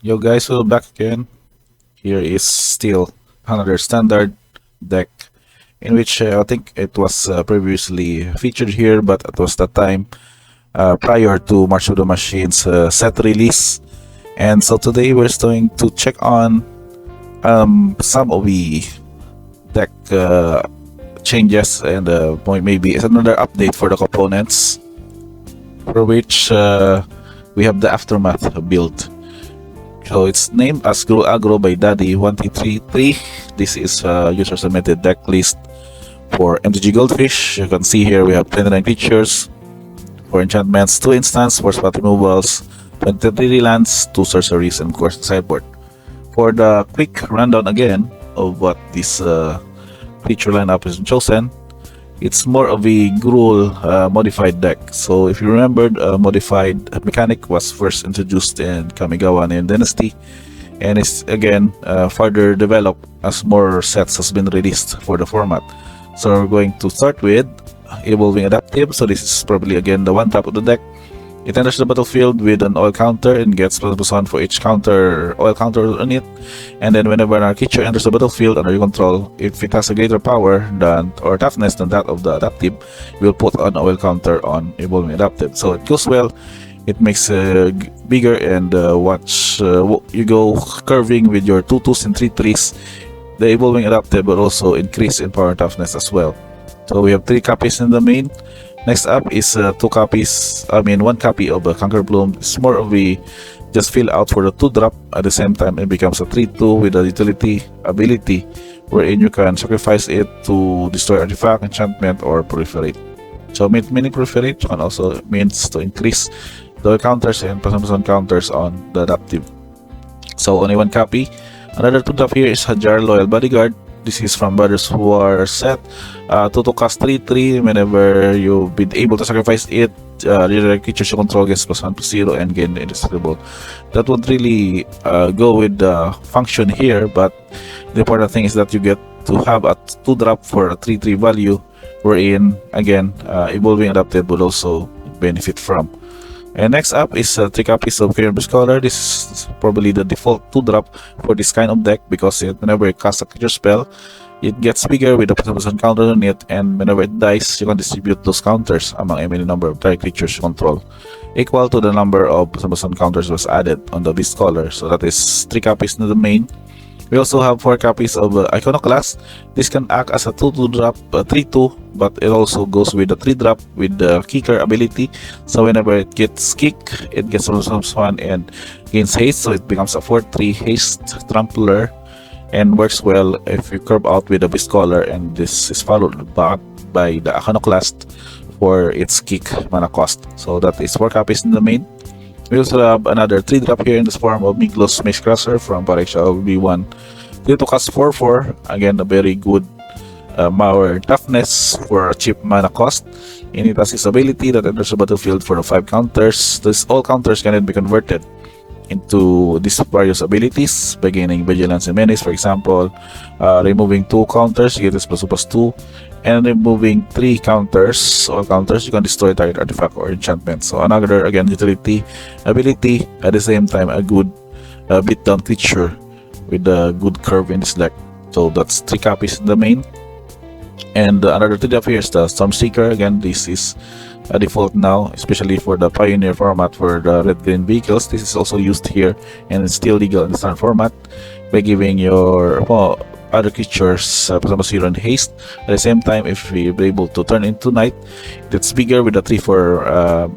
Yo guys, we're back again. Here is still another standard deck in which I think it was previously featured here, but it was the time prior to March of the Machines set release. And so today we're going to check on some of the deck changes and maybe it's another update for the components for which we have the Aftermath build. So it's named as Gruul Aggro by Daddy1333. This is user submitted deck list for MTG Goldfish. You can see here we have 29 creatures, 4 enchantments, 2 instants, 4 spot removals, 23 lands, 2 sorceries, and of course the sideboard. For the quick rundown again of what this creature lineup is chosen, it's more of a Gruul modified deck. So if you remembered, modified mechanic was first introduced in Kamigawa and Dynasty, and it's again further developed as more sets has been released for the format. So we're going to start with Evolving Adaptive. So this is probably again the one tap of the deck. It enters the battlefield with an oil counter and gets +1 for each oil counter on it. And then whenever a creature enters the battlefield under your control, if it has a greater power than or toughness than that of the adaptive, you will put an oil counter on Evolving Adaptive. So it goes well. It makes bigger and watch you go curving with your 2/2s and 3/3s. The Evolving Adaptive will also increase in power and toughness as well. So we have 3 copies in the main. Next up is 1 copy of Conquer Bloom. It's more of a just fill out for the 2-drop. At the same time, it becomes a 3/2 with a utility ability wherein you can sacrifice it to destroy artifact, enchantment, or proliferate. So meaning proliferate can also means to increase the counters and +1 counters on the adaptive. So only 1 copy. Another 2-drop here is Hajar Loyal Bodyguard. This is from Brothers Who Are Set. To cost 3/3 whenever you've been able to sacrifice it, the creatures you control gets +1/+0 and gain indestructible. That would really go with the function here, but the important thing is that you get to have a 2-drop for a 3/3 value, wherein again Evolving Adaptive would also benefit from. And next up is 3 copies of Clear Scholar. This is probably the default 2-drop for this kind of deck because whenever you cast a creature spell, it gets bigger with a +1 counter on it, and whenever it dies, you can distribute those counters among any number of target creatures you control, equal to the number of +1 counters was added on the Beast Scholar. So that is 3 copies in the main. We also have 4 copies of Iconoclast. This can act as a 2/2-drop, 3/2, but it also goes with a 3-drop with the kicker ability. So whenever it gets kicked, it gets +1 and gains haste, so it becomes a 4/3 haste trampler and works well if you curve out with a Beast Scholar, and this is followed back by the Iconoclast for its kick mana cost. So that is 4 copies in the main. We also have another 3-drop here in this form of Miglos Maze Crusher from Pareksha B1. Due to cost 4/4, again a very good power toughness for a cheap mana cost. And it has its ability that enters the battlefield for the 5 counters. All counters can then be converted into these various abilities by gaining Vigilance and Menace. For example, removing 2 counters, you get this +2/+2, and removing 3 counters, all counters, you can destroy target artifact or enchantment. So another, again, utility ability, at the same time a good beatdown creature with a good curve in this deck. So that's 3 copies in the main. And another 3-drop here is the Stormseeker. Again, this is a default now, especially for the Pioneer format for the red-green vehicles. This is also used here, and it's still legal in the standard format by giving your other creatures +0 and haste. At the same time, if we're able to turn into Knight, it's bigger with a 3/4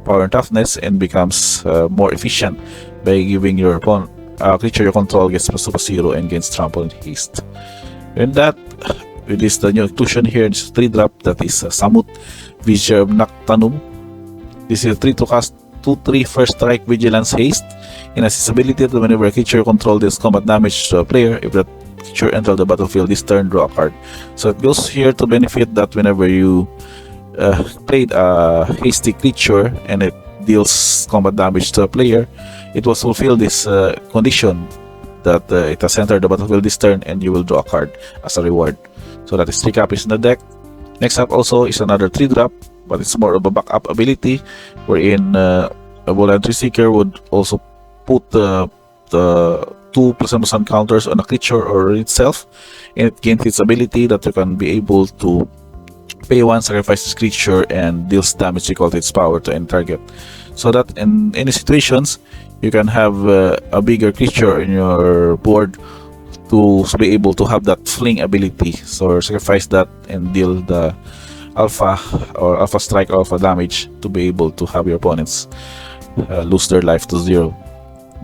power and toughness and becomes more efficient by giving your creature you control gets +0 and gains trample and haste. And that it is the new inclusion here. This is 3-drop, that is Samut Vizier of Noctanum. This is 3 to cast 2/3 first strike Vigilance haste, and has its ability that whenever a creature you control deals combat damage to a player, if that creature enters the battlefield this turn, draw a card. So it goes here to benefit that whenever you played a hasty creature and it deals combat damage to a player, it will fulfill this condition that it has entered the battlefield this turn and you will draw a card as a reward. So that is 3 copies in the deck. Next up also is another 3-drop, but it's more of a backup ability wherein a Voluntary Seeker would also put 2 +1 counters on a creature or itself, and it gains its ability that you can be able to pay 1, sacrifice this creature, and deals damage equal to its power to any target. So that in any situations, you can have a bigger creature in your board to be able to have that fling ability. So sacrifice that and deal the alpha or alpha strike, alpha damage to be able to have your opponents lose their life to 0.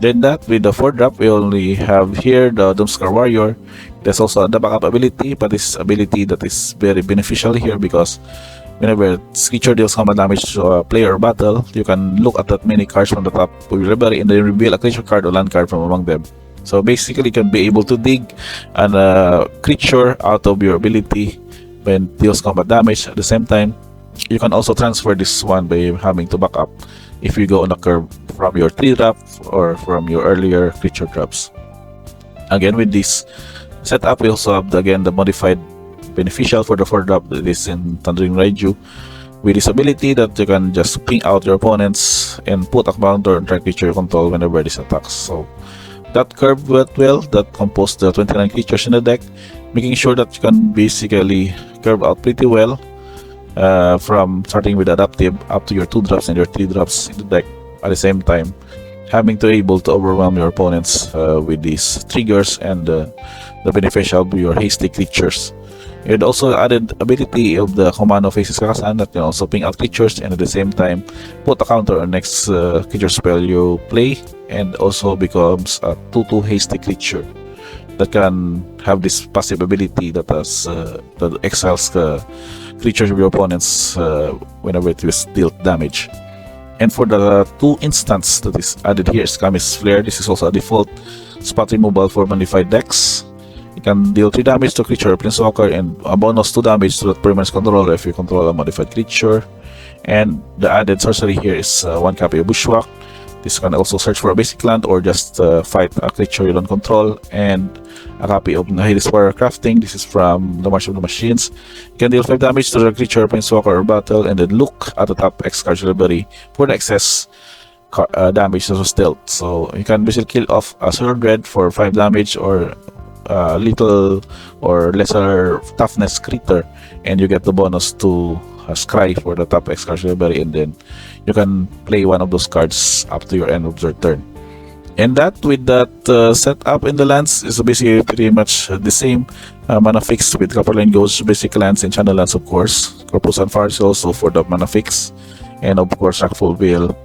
Then that with the 4-drop, we only have here the Doomskar Warrior. There's also the backup ability, but this ability that is very beneficial here because whenever this creature deals combat damage to a player or battle, you can look at that many cards from the top of your library and then reveal a creature card or land card from among them. So basically, you can be able to dig a creature out of your ability when it deals combat damage. At the same time, you can also transfer this one by having to back up if you go on a curve from your 3-drop or from your earlier creature drops. Again, with this setup, we also have the modified beneficial for the 4-drop that is in Thundering Raiju, with this ability that you can just ping out your opponents and put a counter on target creature you control whenever this attacks. So that curve went well, that composed the 29 creatures in the deck, making sure that you can basically curve out pretty well from starting with adaptive up to your 2-drops and your 3-drops in the deck at the same time, having to able to overwhelm your opponents with these triggers and the beneficial of your hasty creatures. It also added ability of the command of Faces Kakasan that can also ping out creatures and at the same time put a counter on next creature spell you play, and also becomes a 2/2 hasty creature that can have this passive ability that exiles creatures of your opponents whenever it is dealt damage. And for the 2 instants that is added here is Kami's Flare. This is also a default spot removal for modified decks. You can deal 3 damage to creature or planeswalker and a bonus 2 damage to that permanent controller if you control a modified creature. And the added sorcery here is 1 copy of Bushwhack. This can also search for a basic land or just fight a creature you don't control, and a copy of Nihilist Warrior Crafting. This is from the March of the Machines. You can deal 5 damage to the creature, planeswalker, or battle, and then look at the top X card library for the excess damage that was dealt. So you can basically kill off a Sword Red for 5 damage or little or lesser toughness creature, and you get the bonus to scry for the top X card library, and then you can play one of those cards up to your end of your turn. And that with that setup in the lands is basically pretty much the same. Mana fix with Copperline Ghost, basic lands and channel lands, of course. Corpus and Farce also for the mana fix, and of course Rockful Veil,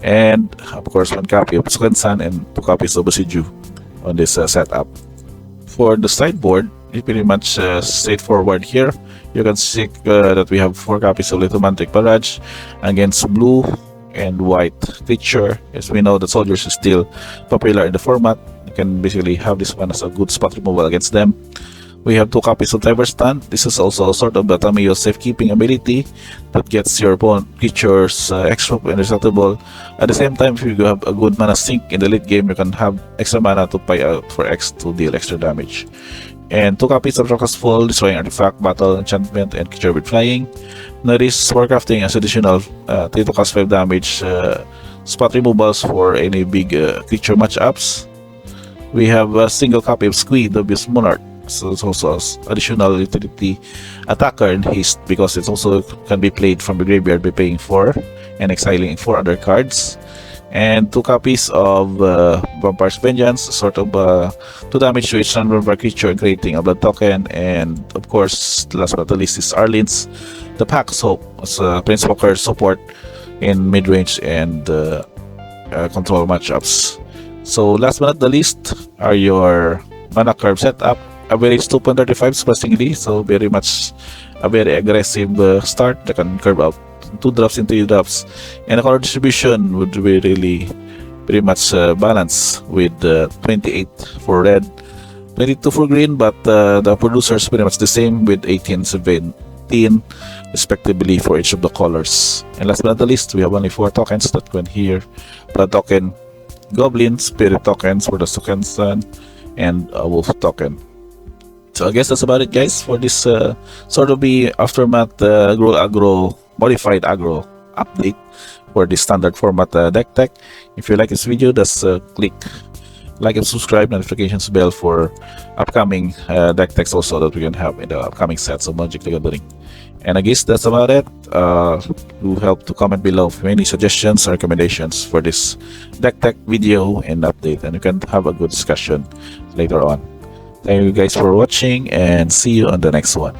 and of course 1 copy of Second Sun and 2 copies of Basidu on this setup. For the sideboard, it's pretty much straightforward here. You can see that we have 4 copies of Little Mantic Barrage against blue and white creature. As we know, the soldiers is still popular in the format. You can basically have this one as a good spot removal against them. We have 2 copies of Tiber Stand. This is also sort of the Tamiyo safekeeping ability that gets your opponent creatures extra and resettable. At the same time, if you have a good mana sink in the late game, you can have extra mana to pay out for X to deal extra damage. And 2 copies of Rockus Fall, destroying artifact, battle, enchantment, and creature with flying. Notice Warcrafting as additional 3 to cast 5 damage spot removals for any big creature matchups. We have a single copy of Squid, the Beast Monarch. So it's also additional utility attacker and haste because it also can be played from the graveyard by paying 4 and exiling 4 other cards. And 2 copies of Vampire's Vengeance, sort of 2 damage to each non-vampire creature, creating a blood token. And of course, last but not least is Arlene's the Pack's Hope as a Planeswalker support in mid-range and control matchups. So last but not the least are your mana curve setup. Average 2.35 surprisingly, so very much a very aggressive start that can curve out 2 drops into 3 drops, and the color distribution would be really pretty much balanced with 28 for red, 22 for green, but the producers pretty much the same with 18, 17 respectively for each of the colors. And last but not the least, we have only 4 tokens that went here: blood token, goblin, spirit tokens for the second sun, and a wolf token. So I guess that's about it, guys, for this sort of the aftermath Gruul Aggro modified Aggro update for the standard format deck tech. If you like this video, just click like and subscribe, notifications bell for upcoming deck text also that we can have in the upcoming sets of Magic the Gathering. And I guess that's about it. Do help to comment below for any suggestions or recommendations for this deck tech video and update, and you can have a good discussion later on. Thank you guys for watching, and see you on the next one.